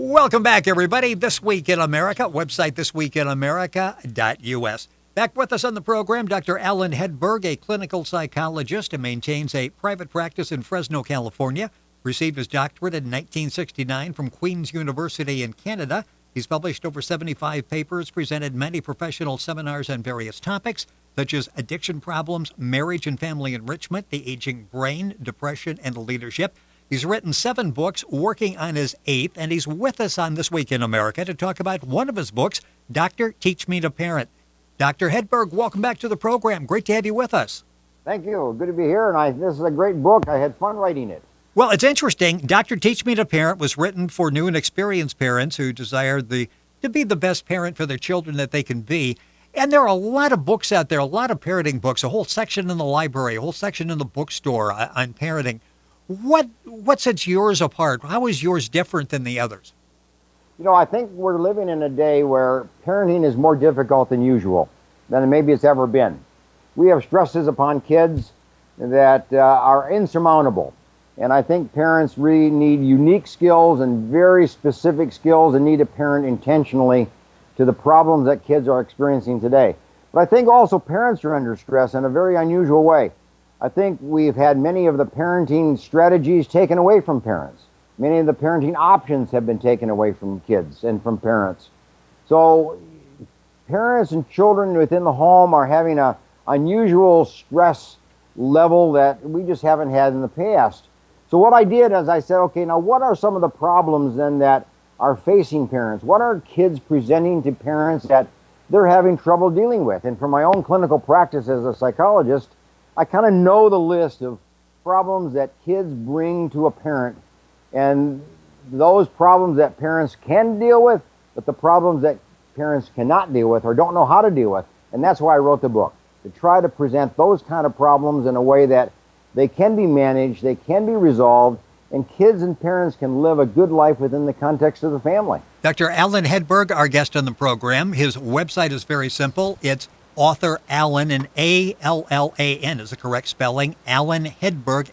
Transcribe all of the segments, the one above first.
Welcome back, everybody. This Week in America, website thisweekinamerica.us. Back with us on the program, Dr. Allan Hedberg, a clinical psychologist and maintains a private practice in Fresno, California. Received his doctorate in 1969 from Queen's University in Canada. He's published over 75 papers, presented many professional seminars on various topics, such as addiction problems, marriage and family enrichment, the aging brain, depression, and leadership. He's written 7 books, working on his 8th, and he's with us on This Week in America to talk about one of his books, Doctor, Teach Me to Parent. Dr. Hedberg, welcome back to the program. Great to have you with us. Thank you. Good to be here, and this is a great book. I had fun writing it. Well, it's interesting. Dr. Teach Me to Parent was written for new and experienced parents who desire to be the best parent for their children that they can be. And there are a lot of books out there, a lot of parenting books, a whole section in the library, a whole section in the bookstore on parenting. What sets yours apart? How is yours different than the others? You know, I think we're living in a day where parenting is more difficult than usual, than maybe it's ever been. We have stresses upon kids that are insurmountable. And I think parents really need unique skills and very specific skills and need to parent intentionally to the problems that kids are experiencing today. But I think also parents are under stress in a very unusual way. I think we've had many of the parenting strategies taken away from parents. Many of the parenting options have been taken away from kids and from parents. So parents and children within the home are having an unusual stress level that we just haven't had in the past. So what I did is I said, okay, now what are some of the problems then that are facing parents? What are kids presenting to parents that they're having trouble dealing with? And from my own clinical practice as a psychologist, I kind of know the list of problems that kids bring to a parent, and those problems that parents can deal with, but the problems that parents cannot deal with or don't know how to deal with. And that's why I wrote the book, to try to present those kind of problems in a way that they can be managed, they can be resolved, and kids and parents can live a good life within the context of the family. Dr. Allan Hedberg, our guest on the program, his website is very simple. It's author Allan, and A-L-L-A-N is the correct spelling, Allan Hedberg,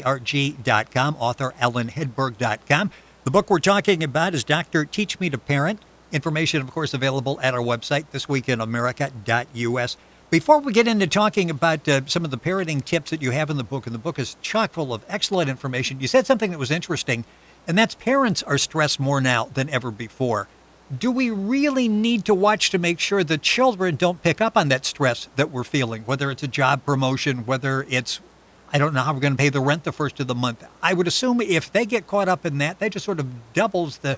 Hedberg.com, author AllanHedberg.com. The book we're talking about is Doctor, Teach Me to Parent. Information, of course, available at our website, thisweekinamerica.us. Before we get into talking about some of the parenting tips that you have in the book, and the book is chock full of excellent information, you said something that was interesting, and that's parents are stressed more now than ever before. Do we really need to watch to make sure the children don't pick up on that stress that we're feeling, whether it's a job promotion, whether it's, I don't know how we're going to pay the rent the first of the month? I would assume if they get caught up in that, that just sort of doubles the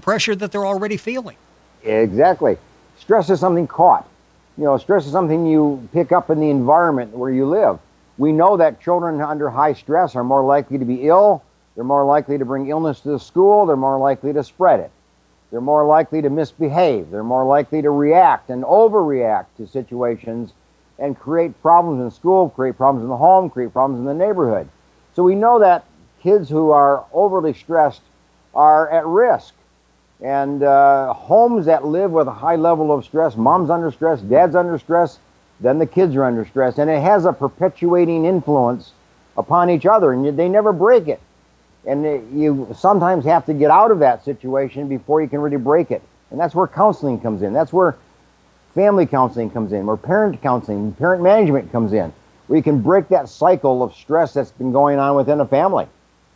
pressure that they're already feeling. Exactly. Stress is something caught. You know, stress is something you pick up in the environment where you live. We know that children under high stress are more likely to be ill. They're more likely to bring illness to the school. They're more likely to spread it. They're more likely to misbehave. They're more likely to react and overreact to situations and create problems in school, create problems in the home, create problems in the neighborhood. So we know that kids who are overly stressed are at risk. And homes that live with a high level of stress, mom's under stress, dad's under stress, then the kids are under stress. And it has a perpetuating influence upon each other, and they never break it. And you sometimes have to get out of that situation before you can really break it. And that's where counseling comes in. That's where family counseling comes in, where parent counseling, parent management comes in, where you can break that cycle of stress that's been going on within a family.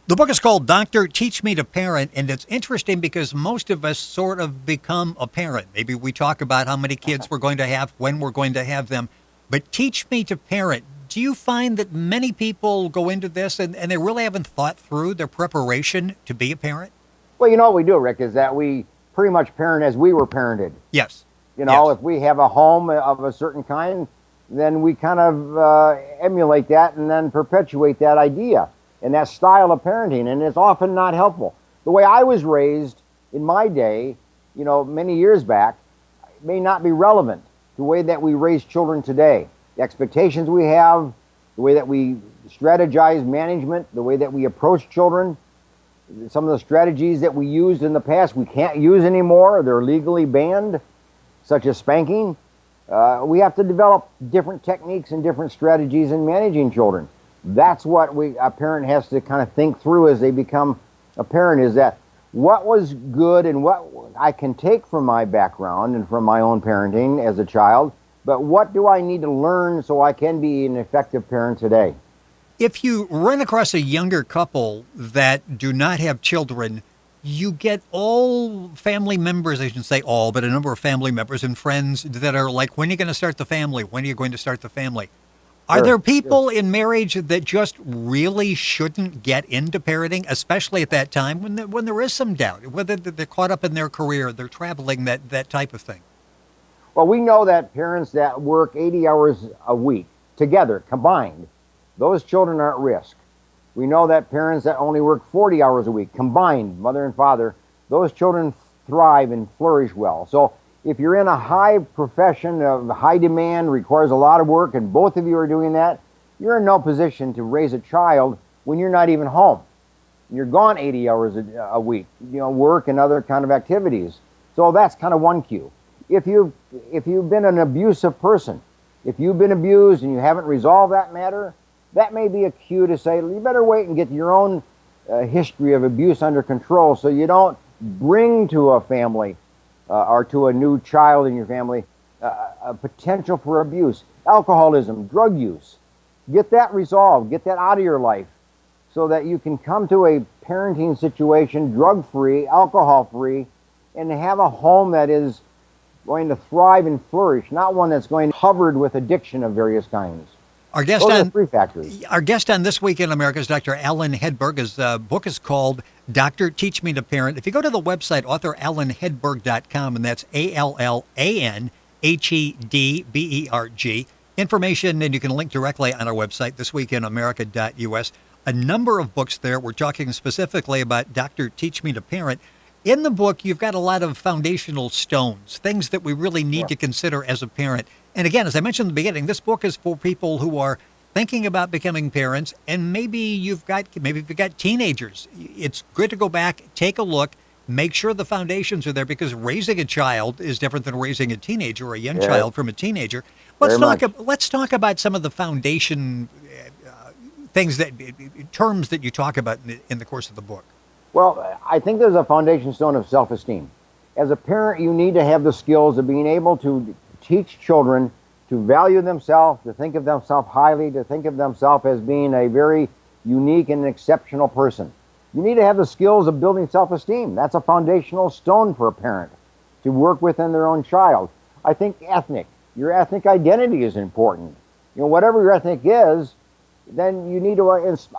The book is called Doctor, Teach Me to Parent, and it's interesting because most of us sort of become a parent. Maybe we talk about how many kids we're going to have, when we're going to have them, but teach me to parent. Do you find that many people go into this and they really haven't thought through their preparation to be a parent? Well, you know what we do, Rick, is that we pretty much parent as we were parented. Yes. You know, yes. If we have a home of a certain kind, then we kind of emulate that and then perpetuate that idea and that style of parenting, and it's often not helpful. The way I was raised in my day, you know, many years back, may not be relevant to the way that we raise children today. The expectations we have, the way that we strategize management, the way that we approach children, some of the strategies that we used in the past we can't use anymore, they're legally banned, such as spanking. We have to develop different techniques and different strategies in managing children. That's what a parent has to kind of think through as they become a parent, is that what was good and what I can take from my background and from my own parenting as a child, but what do I need to learn so I can be an effective parent today? If you run across a younger couple that do not have children, you get all family members, I shouldn't say all, but a number of family members and friends that are like, when are you going to start the family? When are you going to start the family? Are Sure, there people in marriage that just really shouldn't get into parenting, especially at that time when there is some doubt, whether they're caught up in their career, they're traveling, that type of thing? Well, we know that parents that work 80 hours a week together, combined, those children are at risk. We know that parents that only work 40 hours a week, combined, mother and father, those children thrive and flourish well. So if you're in a high profession of high demand, requires a lot of work, and both of you are doing that, you're in no position to raise a child when you're not even home. You're gone 80 hours a week, work and other kind of activities. So that's kind of one cue. If you've been an abusive person, if you've been abused and you haven't resolved that matter, that may be a cue to say, you better wait and get your own history of abuse under control so you don't bring to a family or to a new child in your family a potential for abuse. Alcoholism, drug use. Get that resolved. Get that out of your life so that you can come to a parenting situation drug-free, alcohol-free, and have a home that is going to thrive and flourish, not one that's going covered with addiction of various kinds. Our guest Those are on three factors. Our guest on This Week in America is Dr. Allan Hedberg. His book is called Doctor, Teach Me to Parent. If you go to the website, authorallanhedberg.com, and that's ALLANHEDBERG, information, and you can link directly on our website, thisweekinamerica.us. A number of books there. We're talking specifically about Doctor, Teach Me to Parent. In the book, you've got a lot of foundational stones, things that we really need to consider as a parent. And again, as I mentioned in the beginning, this book is for people who are thinking about becoming parents, and maybe you've got teenagers. It's good to go back, take a look, make sure the foundations are there, because raising a child is different than raising a teenager or a young child from a teenager. Let's talk about some of the foundation terms that you talk about in the course of the book. Well, I think there's a foundation stone of self-esteem. As a parent, you need to have the skills of being able to teach children to value themselves, to think of themselves highly, to think of themselves as being a very unique and exceptional person. You need to have the skills of building self-esteem. That's a foundational stone for a parent to work within their own child. I think your ethnic identity is important. Whatever your ethnic is, then you need to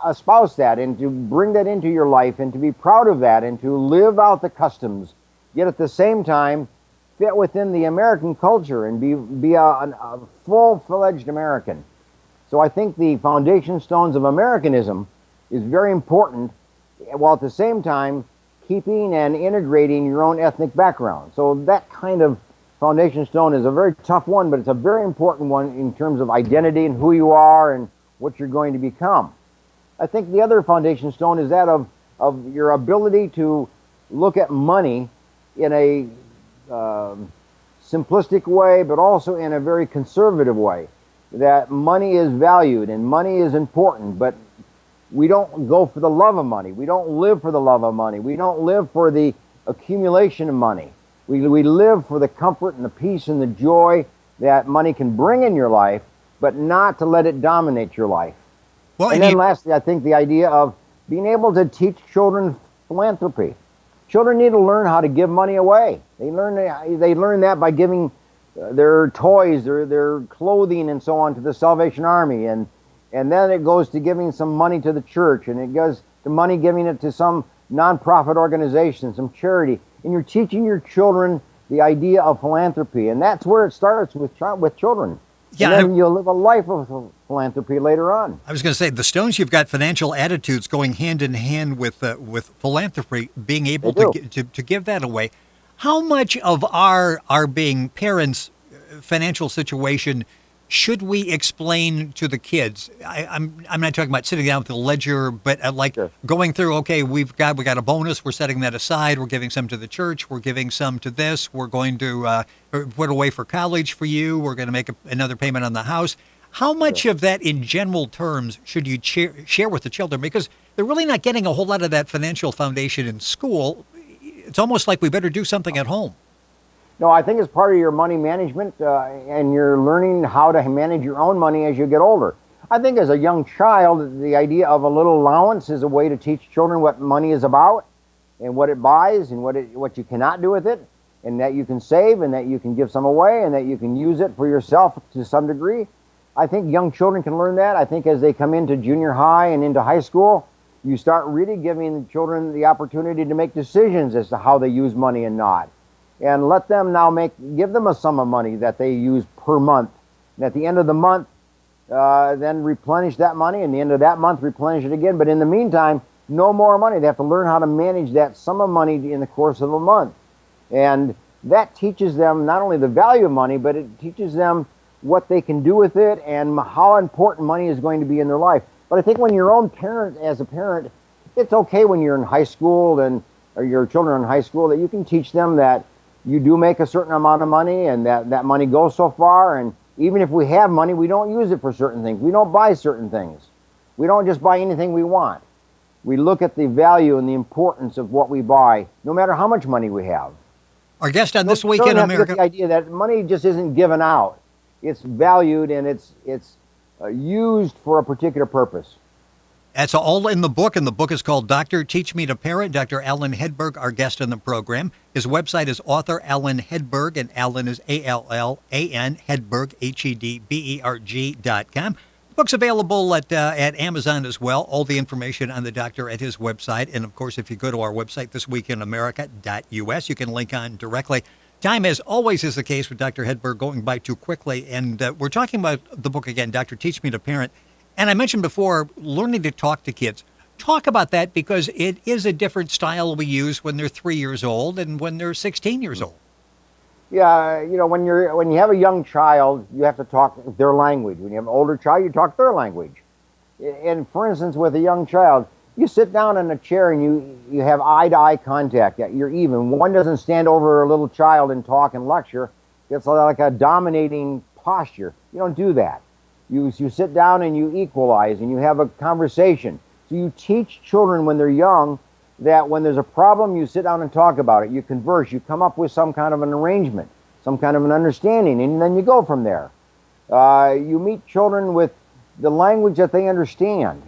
espouse that and to bring that into your life and to be proud of that and to live out the customs, yet at the same time fit within the American culture and be a full-fledged American. So I think the foundation stones of Americanism is very important, while at the same time keeping and integrating your own ethnic background. So that kind of foundation stone is a very tough one, but it's a very important one in terms of identity and who you are and what you're going to become. I think the other foundation stone is that of your ability to look at money in a simplistic way, but also in a very conservative way. That money is valued and money is important, but we don't go for the love of money. We don't live for the love of money. We don't live for the accumulation of money. We live for the comfort and the peace and the joy that money can bring in your life, but not to let it dominate your life. Well, and then lastly, I think the idea of being able to teach children philanthropy. Children need to learn how to give money away. They learn that by giving their toys, their clothing, and so on to the Salvation Army, and then it goes to giving some money to the church, and it goes to money giving it to some nonprofit organization, some charity, and you're teaching your children the idea of philanthropy, and that's where it starts with children. Yeah, and then you'll live a life of philanthropy later on. I was going to say, the stones, you've got financial attitudes going hand in hand with philanthropy, being able to give that away. How much of our being parents' financial situation should we explain to the kids? I'm not talking about sitting down with the ledger, but going through, okay, we got a bonus, we're setting that aside, we're giving some to the church, we're giving some to this, we're going to put away for college for you, we're going to make another payment on the house. How much of that in general terms should you share with the children? Because they're really not getting a whole lot of that financial foundation in school. it's almost like we better do something at home. No, I think it's part of your money management, and you're learning how to manage your own money as you get older. I think as a young child, the idea of a little allowance is a way to teach children what money is about and what it buys and what you cannot do with it, and that you can save and that you can give some away and that you can use it for yourself to some degree. I think young children can learn that. I think as they come into junior high and into high school, you start really giving children the opportunity to make decisions as to how they use money and not. And let them now give them a sum of money that they use per month. And at the end of the month, then replenish that money, and the end of that month, replenish it again. But in the meantime, no more money. They have to learn how to manage that sum of money in the course of a month. And that teaches them not only the value of money, but it teaches them what they can do with it and how important money is going to be in their life. But I think when your own parent, as a parent, it's okay when you're in high school or your children are in high school that you can teach them that you do make a certain amount of money and that money goes so far. And even if we have money, we don't use it for certain things. We don't buy certain things. We don't just buy anything we want. We look at the value and the importance of what we buy, no matter how much money we have. Our guest on This Week in America. The idea that money just isn't given out. It's valued and it's used for a particular purpose. That's all in the book, and the book is called Doctor, Teach Me to Parent. Dr. Allan Hedberg, our guest on the program. His website is author Allan Hedberg, and Allan is Allan Hedberg, HEDBERG.com. The book's available at Amazon as well. All the information on the doctor at his website. And, of course, if you go to our website, thisweekinamerica.us, you can link on directly. Time, as always is the case with Dr. Hedberg, going by too quickly. And we're talking about the book again, Doctor, Teach Me to Parent. And I mentioned before, learning to talk to kids. Talk about that, because it is a different style we use when they're 3 years old and when they're 16 years old. Yeah, when you have a young child, you have to talk their language. When you have an older child, you talk their language. And for instance, with a young child, you sit down in a chair and you have eye-to-eye contact. You're even. One doesn't stand over a little child and talk and lecture. It's like a dominating posture. You don't do that. You sit down and you equalize and you have a conversation. So you teach children when they're young that when there's a problem, you sit down and talk about it. You converse. You come up with some kind of an arrangement, some kind of an understanding, and then you go from there. You meet children with the language that they understand.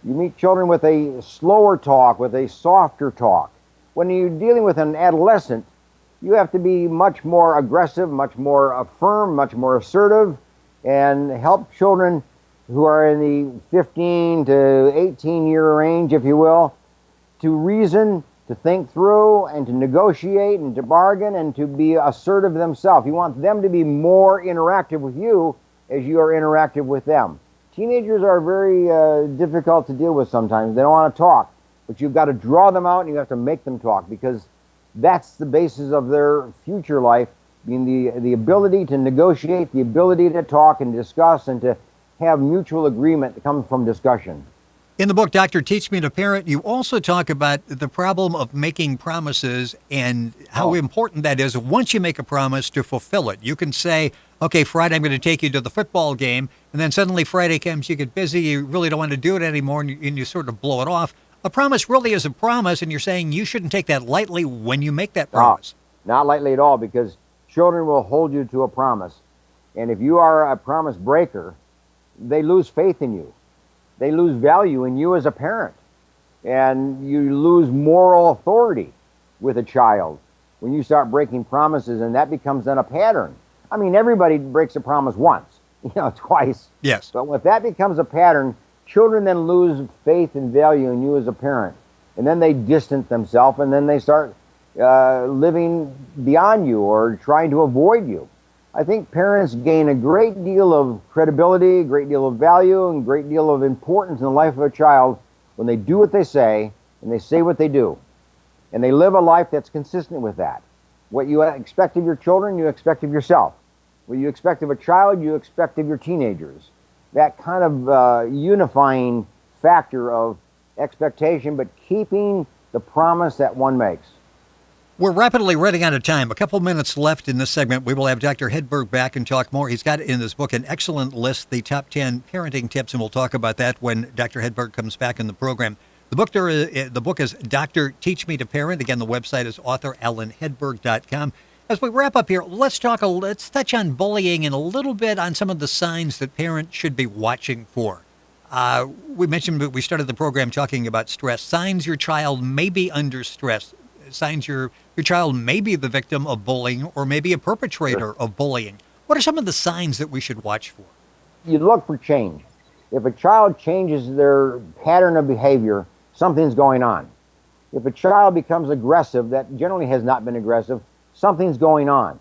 You meet children with a slower talk, with a softer talk. When you're dealing with an adolescent, you have to be much more aggressive, much more firm, much more assertive, and help children who are in the 15 to 18 year range, if you will, to reason, to think through, and to negotiate, and to bargain, and to be assertive themselves. You want them to be more interactive with you as you are interactive with them. Teenagers are very difficult to deal with sometimes. They don't want to talk, but you've got to draw them out and you have to make them talk, because that's the basis of their future life, being the ability to negotiate, the ability to talk and discuss and to have mutual agreement that comes from discussion. In the book, Doctor, Teach Me to Parent, you also talk about the problem of making promises and how important that is once you make a promise to fulfill it. You can say, okay, Friday I'm going to take you to the football game, and then suddenly Friday comes, you get busy, you really don't want to do it anymore, and you sort of blow it off. A promise really is a promise, and you're saying you shouldn't take that lightly when you make that promise. Not lightly at all, because children will hold you to a promise. And if you are a promise breaker, they lose faith in you. They lose value in you as a parent. And you lose moral authority with a child when you start breaking promises, and that becomes then a pattern. I mean, everybody breaks a promise once, twice. Yes. But if that becomes a pattern, children then lose faith and value in you as a parent. And then they distance themselves, and then they start living beyond you or trying to avoid you. I think parents gain a great deal of credibility, a great deal of value, and a great deal of importance in the life of a child when they do what they say and they say what they do. And they live a life that's consistent with that. What you expect of your children, you expect of yourself. What you expect of a child, you expect of your teenagers. That kind of unifying factor of expectation, but keeping the promise that one makes. We're rapidly running out of time. A couple minutes left in this segment. We will have Dr. Hedberg back and talk more. He's got in this book an excellent list, the top 10 parenting tips, and we'll talk about that when Dr. Hedberg comes back in the program. The book is Dr. Teach Me to Parent. Again, the website is author allanhedberg.com. As we wrap up here, let's touch on bullying and a little bit on some of the signs that parents should be watching for. We started the program talking about stress. Signs your child may be under stress. Signs your child may be the victim of bullying or maybe a perpetrator of bullying. What are some of the signs that we should watch for? You look for change. If a child changes their pattern of behavior, something's going on. If a child becomes aggressive, that generally has not been aggressive, something's going on.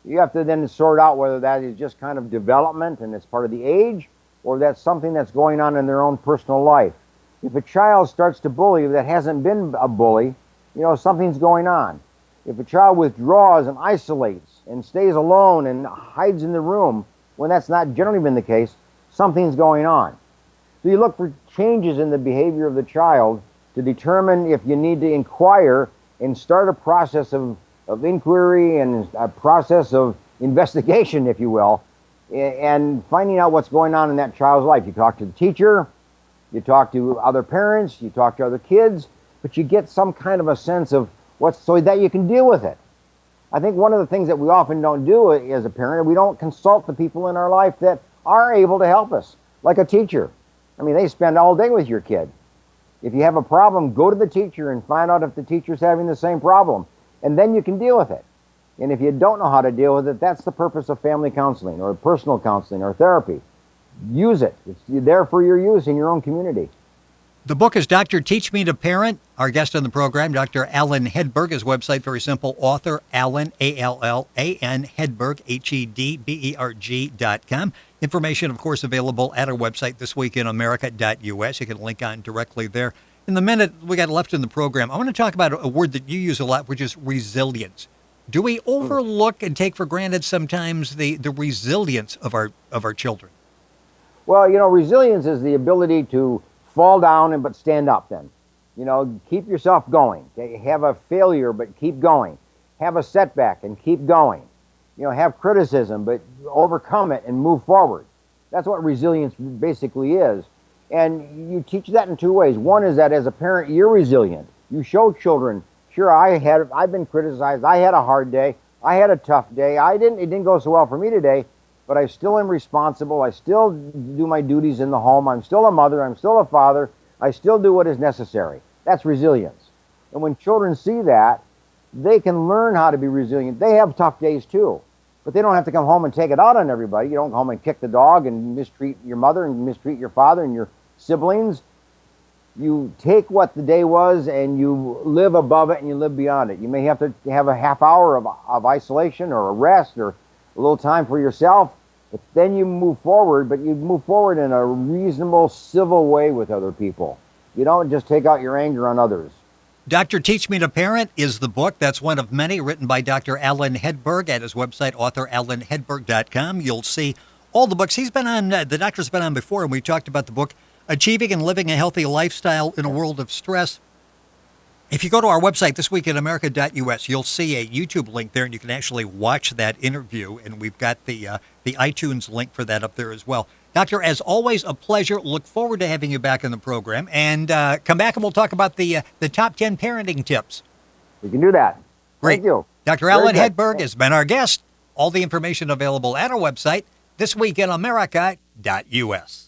You have to then sort out whether that is just kind of development and it's part of the age, or that's something that's going on in their own personal life. If a child starts to bully that hasn't been a bully, something's going on. If a child withdraws and isolates and stays alone and hides in the room, when that's not generally been the case, something's going on. So you look for changes in the behavior of the child to determine if you need to inquire and start a process of inquiry and a process of investigation, if you will, and finding out what's going on in that child's life. You talk to the teacher, you talk to other parents, you talk to other kids, but you get some kind of a sense of so that you can deal with it. I think one of the things that we often don't do as a parent, we don't consult the people in our life that are able to help us, like a teacher. I mean, they spend all day with your kid. If you have a problem, go to the teacher and find out if the teacher's having the same problem, and then you can deal with it. And if you don't know how to deal with it, that's the purpose of family counseling or personal counseling or therapy. Use it. It's there for your use in your own community. The book is Dr. Teach Me to Parent. Our guest on the program, Dr. Allan Hedberg. His website, very simple, author Allan, Allan Hedberg, HEDBERG.com. Information, of course, available at our website, thisweekinamerica.us. You can link on directly there. In the minute we got left in the program, I want to talk about a word that you use a lot, which is resilience. Do we overlook and take for granted sometimes the resilience of our children? Well, resilience is the ability to fall down but stand up then. Keep yourself going. Have a failure but keep going. Have a setback and keep going. Have criticism but overcome it and move forward. That's what resilience basically is. And you teach that in two ways. One is that as a parent, you're resilient. You show children, sure, I've been criticized. I had a hard day. I had a tough day. It didn't go so well for me today, but I still am responsible. I still do my duties in the home. I'm still a mother. I'm still a father. I still do what is necessary. That's resilience. And when children see that, they can learn how to be resilient. They have tough days too, but they don't have to come home and take it out on everybody. You don't come home and kick the dog and mistreat your mother and mistreat your father and your siblings. You take what the day was and you live above it and you live beyond it. You may have to have a half hour of isolation or a rest or a little time for yourself, but then you move forward, but you move forward in a reasonable, civil way with other people. You don't just take out your anger on others. Dr. Teach Me to Parent is the book. That's one of many written by Dr. Allan Hedberg at his website, author allanhedberg.com. You'll see all the books. The doctor's been on before, and we talked about the book, Achieving and Living a Healthy Lifestyle in a World of Stress. If you go to our website, thisweekinamerica.us, you'll see a YouTube link there, and you can actually watch that interview, and we've got the iTunes link for that up there as well. Doctor, as always, a pleasure. Look forward to having you back on the program, and come back and we'll talk about the top 10 parenting tips. We can do that. Great. Thank you. Dr. Allan Hedberg has been our guest. All the information available at our website, thisweekinamerica.us.